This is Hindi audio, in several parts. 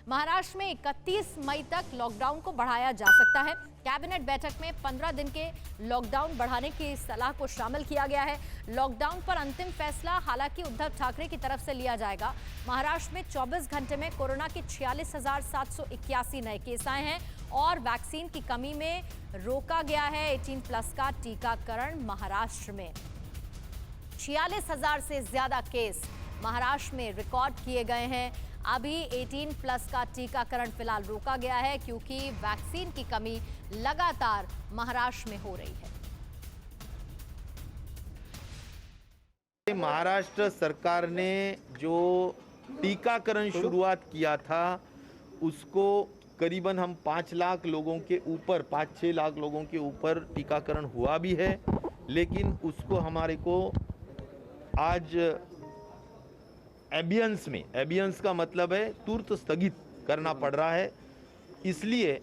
महाराष्ट्र में 31 मई तक लॉकडाउन को बढ़ाया जा सकता है। कैबिनेट बैठक में 15 दिन के लॉकडाउन बढ़ाने की सलाह को शामिल किया गया है। लॉकडाउन पर अंतिम फैसला हालांकि उद्धव ठाकरे की तरफ से लिया जाएगा। महाराष्ट्र में 24 घंटे में कोरोना के 46,781 नए केस आए हैं और वैक्सीन की कमी में रोका गया है 18+ का टीकाकरण। महाराष्ट्र में 46,000 से ज्यादा केस महाराष्ट्र में रिकॉर्ड किए गए हैं। अभी 18+ का टीकाकरण फिलहाल रोका गया है क्योंकि वैक्सीन की कमी लगातार महाराष्ट्र में हो रही है। महाराष्ट्र सरकार ने जो टीकाकरण शुरुआत किया था उसको करीबन हम 5 लाख लोगों के ऊपर 5-6 लाख लोगों के ऊपर टीकाकरण हुआ भी है, लेकिन उसको हमारे को आज एबियंस का मतलब है तुरंत स्थगित करना पड़ रहा है, इसलिए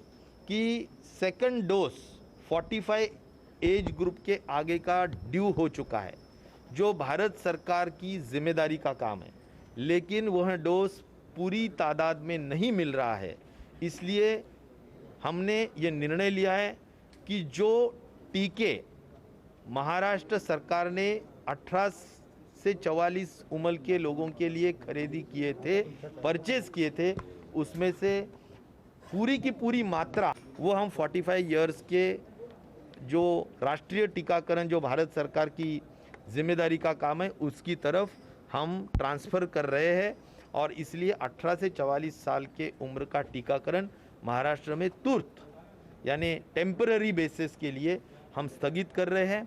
कि सेकंड डोज 45 एज ग्रुप के आगे का ड्यू हो चुका है, जो भारत सरकार की जिम्मेदारी का काम है, लेकिन वह डोज पूरी तादाद में नहीं मिल रहा है। इसलिए हमने ये निर्णय लिया है कि जो टीके महाराष्ट्र सरकार ने 18 से 44 उम्र के लोगों के लिए खरीदी किए थे, परचेज किए थे, उसमें से पूरी की पूरी मात्रा वो हम 45 इयर्स के जो राष्ट्रीय टीकाकरण जो भारत सरकार की जिम्मेदारी का काम है उसकी तरफ हम ट्रांसफ़र कर रहे हैं और इसलिए 18 से 44 साल के उम्र का टीकाकरण महाराष्ट्र में तुरंत यानी टेम्पररी बेसिस के लिए हम स्थगित कर रहे हैं।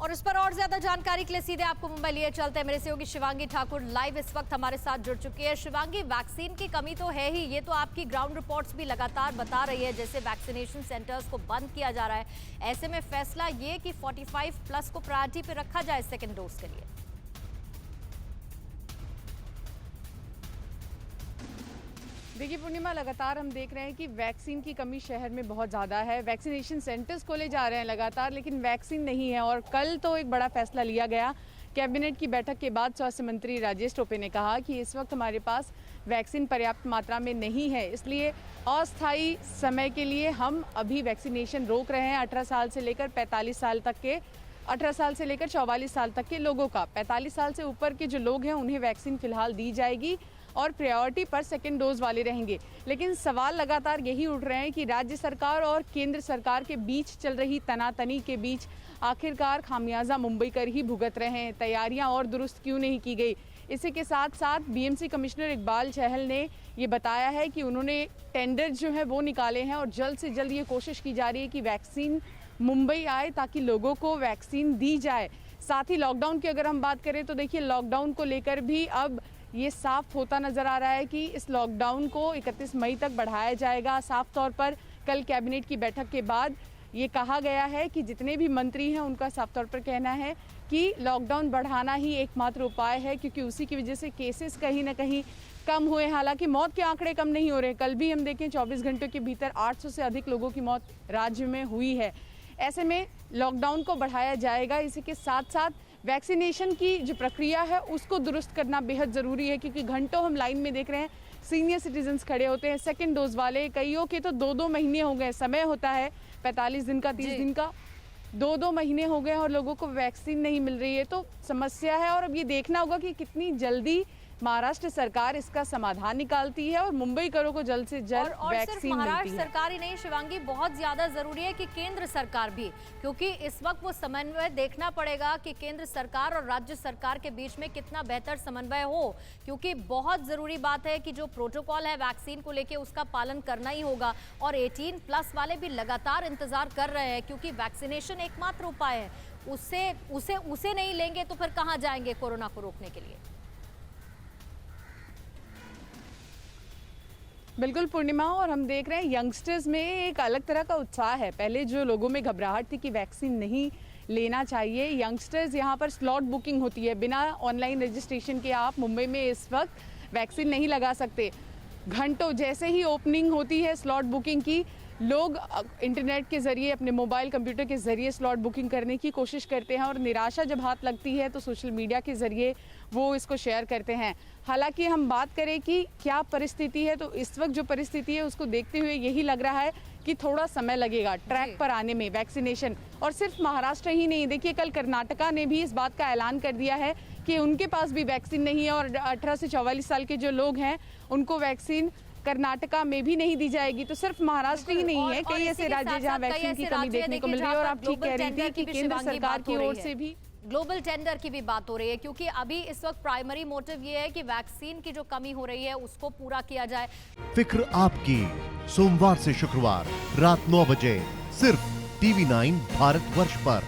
और इस पर और ज्यादा जानकारी के लिए सीधे आपको मुंबई लिए चलते हैं। मेरे सहयोगी शिवांगी ठाकुर लाइव इस वक्त हमारे साथ जुड़ चुकी है। शिवांगी, वैक्सीन की कमी तो है ही, ये तो आपकी ग्राउंड रिपोर्ट्स भी लगातार बता रही है, जैसे वैक्सीनेशन सेंटर्स को बंद किया जा रहा है। ऐसे में फैसला ये कि 45+ को प्रायोरिटी पे रखा जाए सेकेंड डोज के लिए। देखिए पूर्णिमा, लगातार हम देख रहे हैं कि वैक्सीन की कमी शहर में बहुत ज़्यादा है। वैक्सीनेशन सेंटर्स खोले जा रहे हैं लगातार, लेकिन वैक्सीन नहीं है। और कल तो एक बड़ा फैसला लिया गया कैबिनेट की बैठक के बाद। स्वास्थ्य मंत्री राजेश टोपे ने कहा कि इस वक्त हमारे पास वैक्सीन पर्याप्त मात्रा में नहीं है, इसलिए अस्थायी समय के लिए हम अभी वैक्सीनेशन रोक रहे हैं। 18 साल से लेकर 45 साल तक के 18 साल से लेकर 44 साल तक के लोगों का, 45 साल से ऊपर के जो लोग हैं उन्हें वैक्सीन फिलहाल दी जाएगी और प्रायोरिटी पर सेकेंड डोज वाले रहेंगे। लेकिन सवाल लगातार यही उठ रहे हैं कि राज्य सरकार और केंद्र सरकार के बीच चल रही तनातनी के बीच आखिरकार खामियाजा मुंबई कर ही भुगत रहे हैं। तैयारियां और दुरुस्त क्यों नहीं की गई? इसी के साथ साथ बीएमसी कमिश्नर इकबाल चहल ने ये बताया है कि उन्होंने टेंडर जो है वो निकाले हैं और जल्द से जल्द ये कोशिश की जा रही है कि वैक्सीन मुंबई आए ताकि लोगों को वैक्सीन दी जाए। साथ ही लॉकडाउन की अगर हम बात करें तो देखिए लॉकडाउन को लेकर भी अब ये साफ होता नजर आ रहा है कि इस लॉकडाउन को 31 मई तक बढ़ाया जाएगा। साफ तौर पर कल कैबिनेट की बैठक के बाद ये कहा गया है कि जितने भी मंत्री हैं उनका साफ तौर पर कहना है कि लॉकडाउन बढ़ाना ही एकमात्र उपाय है, क्योंकि उसी की वजह से केसेस कहीं ना कहीं कम हुए। हालांकि मौत के आंकड़े कम नहीं हो रहे। कल भी हम देखें 24 घंटों के भीतर 800 से अधिक लोगों की मौत राज्य में हुई है। ऐसे में लॉकडाउन को बढ़ाया जाएगा। इसी के साथ साथ वैक्सीनेशन की जो प्रक्रिया है उसको दुरुस्त करना बेहद ज़रूरी है, क्योंकि घंटों हम लाइन में देख रहे हैं सीनियर सिटीजन्स खड़े होते हैं सेकंड डोज वाले। कईयों के तो 2-2 महीने हो गए। समय होता है 45 दिन का, 30 दिन का, 2-2 महीने हो गए और लोगों को वैक्सीन नहीं मिल रही है। तो समस्या है और अब ये देखना होगा कि कितनी जल्दी महाराष्ट्र सरकार इसका समाधान निकालती है और मुंबईकरों को जल्द से जल्द वैक्सीन मिलती है। महाराष्ट्र सरकार ही नहीं शिवांगी, बहुत ज्यादा जरूरी है कि केंद्र सरकार भी, क्योंकि इस वक्त वो समन्वय देखना पड़ेगा कि केंद्र सरकार और राज्य सरकार के बीच में कितना बेहतर समन्वय हो, क्योंकि बहुत जरूरी बात है कि जो प्रोटोकॉल है वैक्सीन को लेके उसका पालन करना ही होगा। और 18+ वाले भी लगातार इंतजार कर रहे हैं, क्योंकि वैक्सीनेशन एकमात्र उपाय है। उसे नहीं लेंगे तो फिर कहाँ जाएंगे कोरोना को रोकने के लिए? बिल्कुल पूर्णिमा, और हम देख रहे हैं यंगस्टर्स में एक अलग तरह का उत्साह है। पहले जो लोगों में घबराहट थी कि वैक्सीन नहीं लेना चाहिए, यंगस्टर्स यहाँ पर स्लॉट बुकिंग होती है, बिना ऑनलाइन रजिस्ट्रेशन के आप मुंबई में इस वक्त वैक्सीन नहीं लगा सकते। घंटों जैसे ही ओपनिंग होती है स्लॉट बुकिंग की, लोग इंटरनेट के ज़रिए, अपने मोबाइल कंप्यूटर के ज़रिए स्लॉट बुकिंग करने की कोशिश करते हैं और निराशा जब हाथ लगती है तो सोशल मीडिया के ज़रिए वो इसको शेयर करते हैं। हालांकि हम बात करें कि क्या परिस्थिति है, तो इस वक्त जो परिस्थिति है उसको देखते हुए यही लग रहा है कि थोड़ा समय लगेगा ट्रैक पर आने में वैक्सीनेशन। और सिर्फ महाराष्ट्र ही नहीं, देखिए कल कर्नाटका ने भी इस बात का ऐलान कर दिया है कि उनके पास भी वैक्सीन नहीं है और 18 से 44 साल के जो लोग हैं उनको वैक्सीन कर्नाटका में भी नहीं दी जाएगी। तो सिर्फ महाराष्ट्र ही नहीं है, कई ऐसे राज्य जहाँ वैक्सीन की कमी देखने को मिल रही है। और आप ठीक कह रही थी कि केंद्र सरकार की ओर से भी ग्लोबल टेंडर की भी बात हो रही है, क्योंकि अभी इस वक्त प्राइमरी मोटिव ये है कि वैक्सीन की जो कमी हो रही है उसको पूरा किया जाए। फिक्र आपकी, सोमवार से शुक्रवार रात 9 बजे सिर्फ TV9 भारतवर्ष पर।